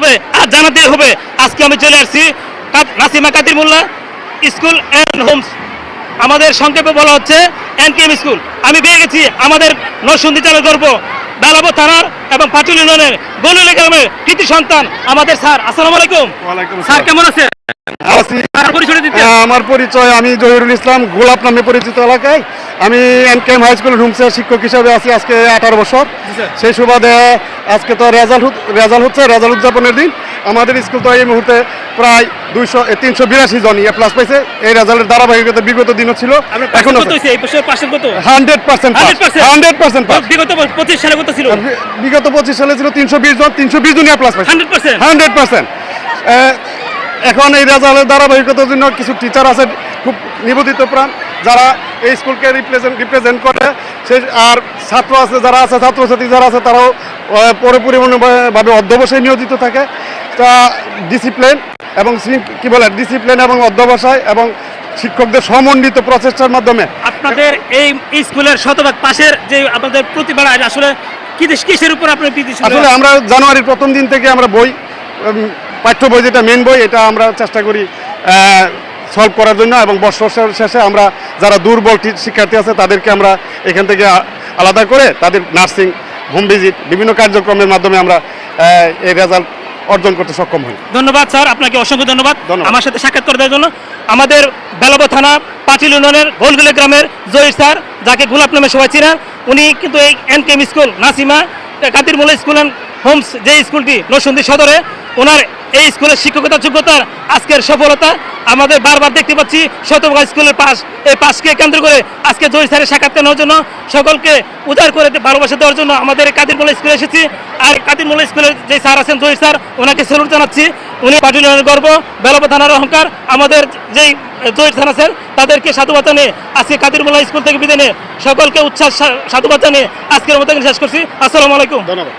হবে আর জানাতে হবে। আজকে আমি চলে আসছি Nasima Kadir Molla school and Holmes, আমাদের সংক্ষেপে বলা হচ্ছে এনকেএম স্কুল। আমি পেয়ে গেছি আমাদের নরসিংদী জেলার গর্ব বেলাবো থানার এবং পাটুল ইউনিয়নের গলুলি গ্রামের কৃতি সন্তান আমাদের স্যার। আসসালামু আলাইকুম। স্যার কেমন আছে? আমার পরিচয়, আমি জহিরুল ইসলাম, গোলাপ নামে পরিচিত এলাকায়। আমি এনকেএম হাই স্কুল হোমসের শিক্ষক হিসাবে আছি আজকে 18 বছর। সেই সুবাদে আজকে তো রেজাল্ট হচ্ছে, রেজাল্ট উদযাপনের দিন। আমাদের স্কুল তো এই মুহূর্তে প্রায় 382 জন এ প্লাস পাইছে। এই রেজাল্টের ধারাবাহিকতা বিগত দিনও ছিল, এখন 100% পাস। বিগত 25 সালে ছিল 320 জন এ প্লাস পাইছে, 100%। এখন এই রেজাল্টের ধারাবাহিকতার জন্য কিছু টিচার আছে খুব নিবেদিত প্রাণ, যারা এই স্কুলকে রিপ্রেজেন্ট করে। আর ছাত্র আছে, ছাত্রছাত্রী যারা আছে, তারাও পরিপূর্ণভাবে অধ্যবসায় নিয়োজিত থাকে। তা ডিসিপ্লিন এবং অধ্যবসায় এবং শিক্ষকদের সমন্বিত প্রচেষ্টার মাধ্যমে আপনাদের এই স্কুলের শতভাগ পাশের যে আপনাদের প্রতিভা আসলে কিসের উপর আপনার আসলে আমরা জানুয়ারির প্রথম দিন থেকে আমরা পাঠ্য বই, যেটা মেন বই, এটা আমরা চেষ্টা করি সলভ করার জন্য। এবং বর্ষ শেষে আমরা যারা দুর্বল শিক্ষার্থী আছে তাদেরকে আমরা এখান থেকে আলাদা করে তাদের নার্সিং, হোম ভিজিট, বিভিন্ন কার্যক্রমের মাধ্যমে আমরা এই রেজাল্ট অর্জন করতে সক্ষম হই। ধন্যবাদ স্যার, আপনাকে অসংখ্য ধন্যবাদ আমার সাথে সাক্ষাৎ করে দেওয়ার জন্য। আমাদের বেলাবো থানা পাটিল ইউনিয়নের গোলগুলি গ্রামের জহির স্যার, যাকে গোলাপ নামে সবাই চিনেন, উনি কিন্তু এই NKM school Nasima Kadir Molla school and homes যে স্কুলটি নরসিংদী সদরে, ওনার এই স্কুলের শিক্ষকতার যোগ্যতার আজকের সফলতা আমাদের বারবার দেখতে পাচ্ছি। শতভাগ স্কুলের পাস, এই পাসকে কেন্দ্র করে আজকে জহির স্যারের সাক্ষাৎ নেওয়ার জন্য, সকলকে উদার করে ভালোবাসা দেওয়ার জন্য আমাদের কাদির মোল্লা স্কুলে এসেছি। আর কাদির মোল্লা স্কুলের যে স্যার আছেন জহির স্যার, ওনাকে স্যালুট জানাচ্ছি। উনি পাটুল ইউনিয়নের গর্ব, বেলাবো থানার অহংকার। আমাদের যেই জহির স্যার আছেন তাদেরকে সাধুবাদ জানিয়ে আজকে কাদির মোল্লা স্কুল থেকে বিদায় নিয়ে সকলকে উচ্ছ্বাস সাধুবাদ জানিয়ে আজকের মতো শেষ করছি। আসসালামু আলাইকুম। ধন্যবাদ।